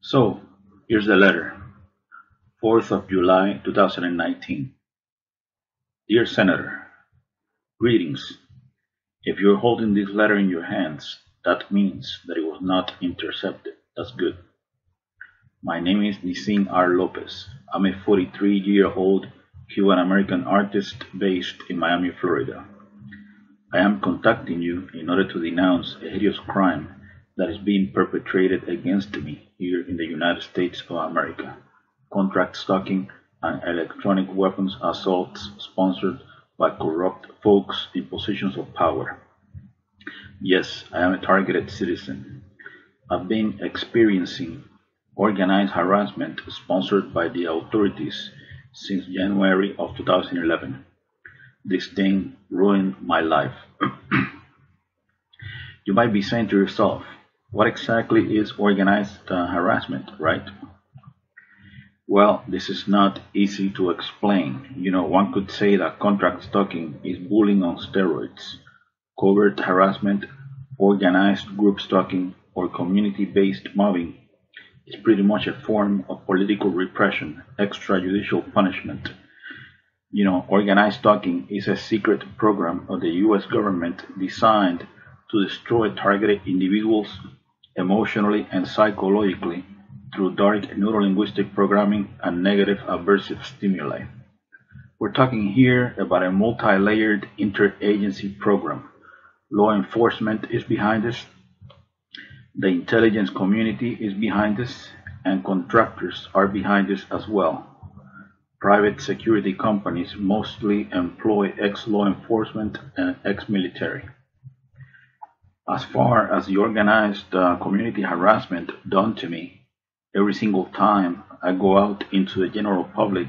So, here's the letter. 4th of July 2019. Dear Senator, greetings. If you're holding this letter in your hands, that means that it was not intercepted. That's good. My name is Nisin R. Lopez. I'm a 43-year-old Cuban-American artist based in Miami, Florida. I am contacting you in order to denounce a hideous crime that is being perpetrated against me here in the United States of America. Contract stalking and electronic weapons assaults sponsored by corrupt folks in positions of power. Yes, I am a targeted citizen. I've been experiencing organized harassment sponsored by the authorities since January of 2011. This thing ruined my life. You might be saying to yourself, what exactly is organized harassment, right? Well, this is not easy to explain. One could say that contract stalking is bullying on steroids. Covert harassment, organized group stalking, or community-based mobbing is pretty much a form of political repression, extrajudicial punishment. Organized stalking is a secret program of the US government designed to destroy targeted individuals emotionally and psychologically through dark neuro-linguistic programming and negative aversive stimuli. We're talking here about a multi-layered interagency program. Law enforcement is behind this, the intelligence community is behind this, and contractors are behind this as well. Private security companies mostly employ ex-law enforcement and ex-military. As far as the organized community harassment done to me, every single time I go out into the general public,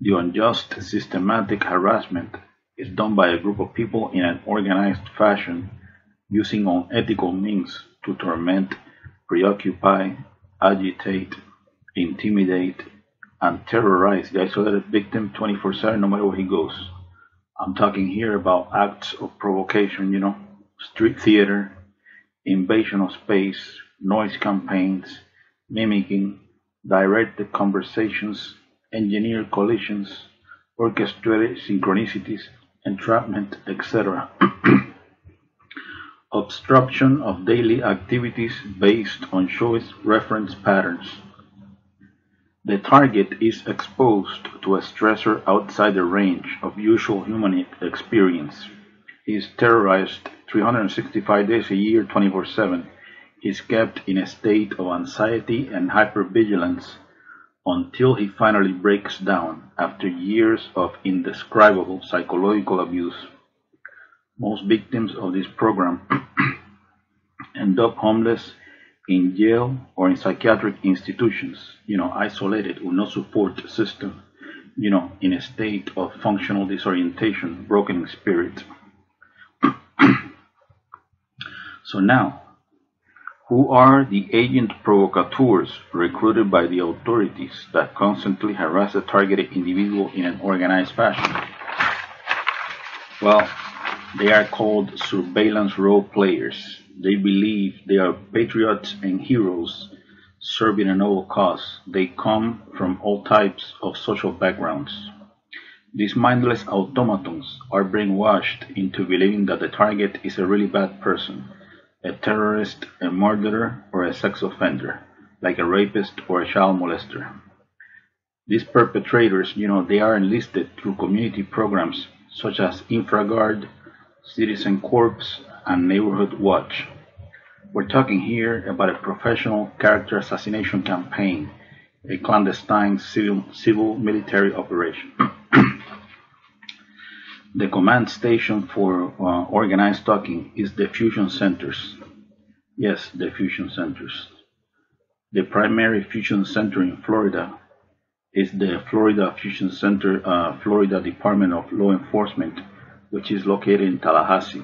the unjust systematic harassment is done by a group of people in an organized fashion using unethical means to torment, preoccupy, agitate, intimidate, and terrorize the isolated victim 24/7 no matter where he goes. I'm talking here about acts of provocation, street theater, invasion of space, noise campaigns, mimicking, directed conversations, engineered collisions, orchestrated synchronicities, entrapment, etc. Obstruction of daily activities based on choice reference patterns. The target is exposed to a stressor outside the range of usual human experience. He is terrorized 365 days a year, 24/7. He is kept in a state of anxiety and hypervigilance until he finally breaks down after years of indescribable psychological abuse. Most victims of this program end up homeless, in jail, or in psychiatric institutions, isolated with no support system, in a state of functional disorientation, broken in spirit. So now, who are the agent provocateurs recruited by the authorities that constantly harass a targeted individual in an organized fashion? Well, they are called surveillance role players. They believe they are patriots and heroes serving a noble cause. They come from all types of social backgrounds. These mindless automatons are brainwashed into believing that the target is a really bad person, a terrorist, a murderer, or a sex offender, like a rapist or a child molester. These perpetrators, they are enlisted through community programs such as InfraGard, Citizen Corps, and Neighborhood Watch. We're talking here about a professional character assassination campaign, a clandestine civil-military operation. The command station for organized stalking is the fusion centers. Yes, the fusion centers. The primary fusion center in Florida is the Florida Fusion Center, Florida Department of Law Enforcement, which is located in Tallahassee.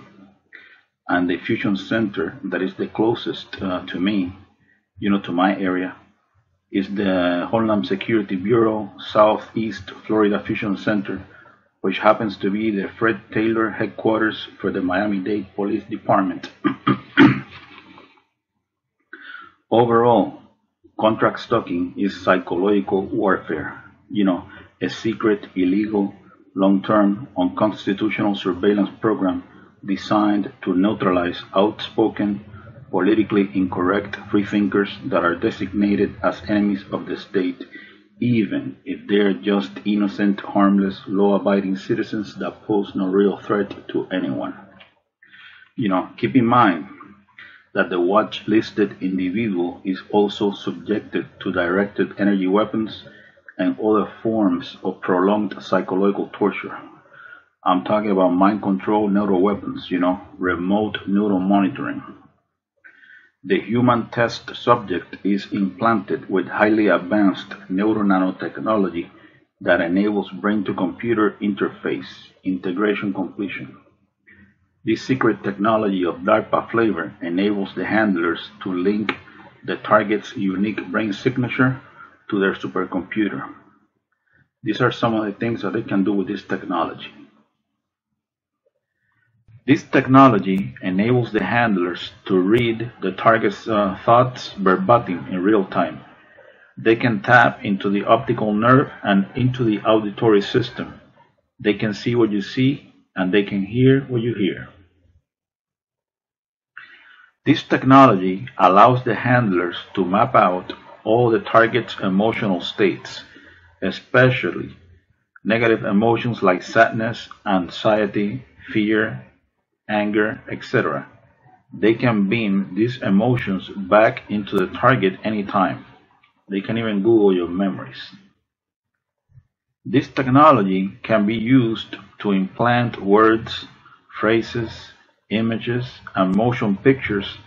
And the fusion center that is the closest to me, to my area, is the Homeland Security Bureau Southeast Florida Fusion Center, which happens to be the Fred Taylor headquarters for the Miami-Dade Police Department. Overall, Contract stalking is psychological warfare, a secret, illegal, long-term, unconstitutional surveillance program designed to neutralize outspoken, politically incorrect freethinkers that are designated as enemies of the state, even if they're just innocent, harmless, law-abiding citizens that pose no real threat to anyone. Keep in mind that the watch-listed individual is also subjected to directed energy weapons and other forms of prolonged psychological torture. I'm talking about mind control neuro weapons, remote neuro monitoring. The human test subject is implanted with highly advanced neuro nanotechnology that enables brain-to-computer interface integration completion. This secret technology of DARPA flavor enables the handlers to link the target's unique brain signature to their supercomputer. These are some of the things that they can do with this technology. This technology enables the handlers to read the target's thoughts verbatim in real time. They can tap into the optical nerve and into the auditory system. They can see what you see, and they can hear what you hear. This technology allows the handlers to map out all the target's emotional states, especially negative emotions like sadness, anxiety, fear, anger, etc. They can beam these emotions back into the target anytime. They can even Google your memories. This technology can be used to implant words, phrases, images, and motion pictures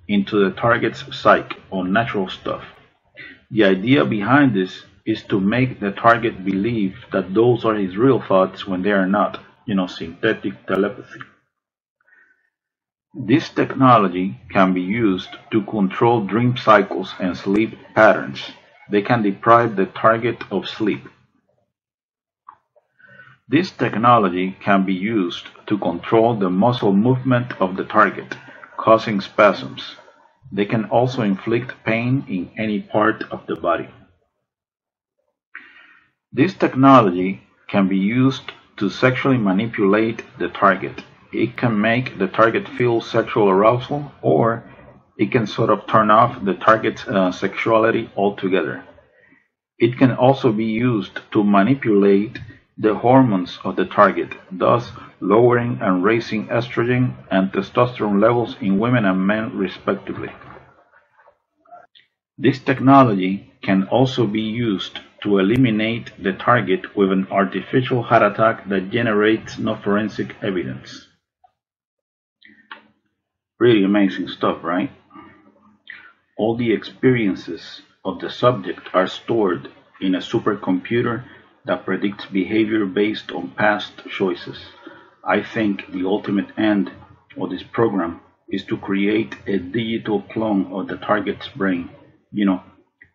into the target's psyche or natural stuff. The idea behind this is to make the target believe that those are his real thoughts when they are not, synthetic telepathy. This technology can be used to control dream cycles and sleep patterns. They can deprive the target of sleep. This technology can be used to control the muscle movement of the target, causing spasms. They can also inflict pain in any part of the body. This technology can be used to sexually manipulate the target. It can make the target feel sexual arousal, or it can sort of turn off the target's sexuality altogether. It can also be used to manipulate the hormones of the target, thus lowering and raising estrogen and testosterone levels in women and men respectively. This technology can also be used to eliminate the target with an artificial heart attack that generates no forensic evidence. Really amazing stuff, right? All the experiences of the subject are stored in a supercomputer that predicts behavior based on past choices. I think the ultimate end of this program is to create a digital clone of the target's brain.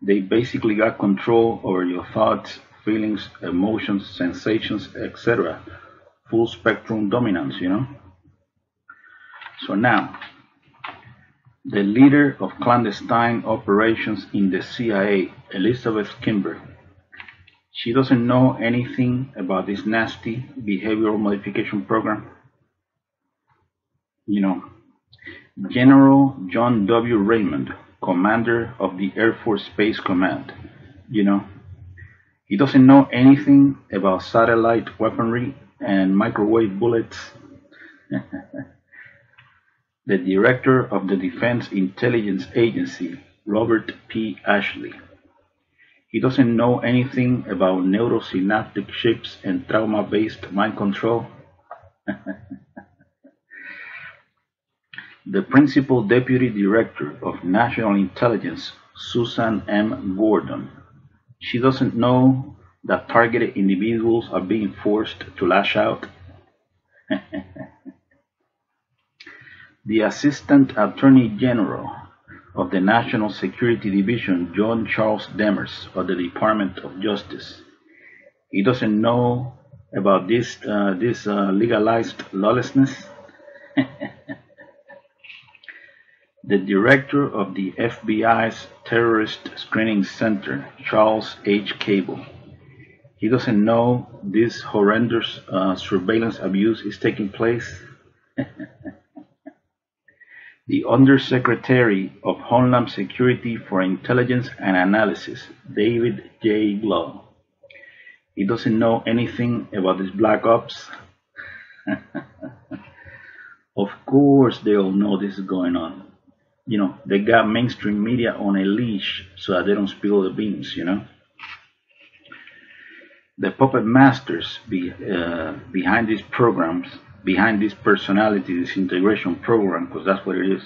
They basically got control over your thoughts, feelings, emotions, sensations, etc. Full spectrum dominance, So now, the leader of clandestine operations in the CIA, Elizabeth Kimber, she doesn't know anything about this nasty behavioral modification program. General John W. Raymond, commander of the Air Force Space Command, he doesn't know anything about satellite weaponry and microwave bullets. The director of the Defense Intelligence Agency, Robert P. Ashley. He doesn't know anything about neurosynaptic chips and trauma-based mind control. The Principal Deputy Director of National Intelligence, Susan M. Gordon. She doesn't know that targeted individuals are being forced to lash out. The Assistant Attorney General of the National Security Division, John Charles Demers, of the Department of Justice. He doesn't know about this legalized lawlessness. The Director of the FBI's Terrorist Screening Center, Charles H. Cable. He doesn't know this horrendous surveillance abuse is taking place. The Undersecretary of Homeland Security for Intelligence and Analysis, David J. Blow. He doesn't know anything about this black ops. Of course they all know this is going on. They got mainstream media on a leash so that they don't spill the beans. The puppet masters behind these programs, behind this personality disintegration program, because that's what it is,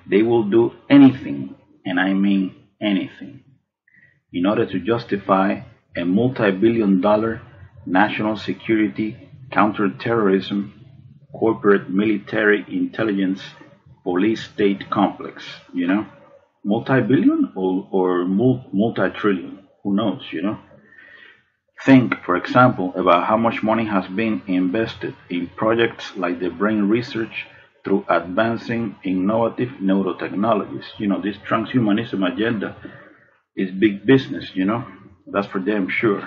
they will do anything, and I mean anything, in order to justify a multi-billion-dollar national security, counterterrorism, corporate military intelligence, police state complex, multi-billion or multi-trillion, who knows. Think, for example, about how much money has been invested in projects like the brain research through advancing innovative neurotechnologies. This transhumanism agenda is big business, that's for damn sure.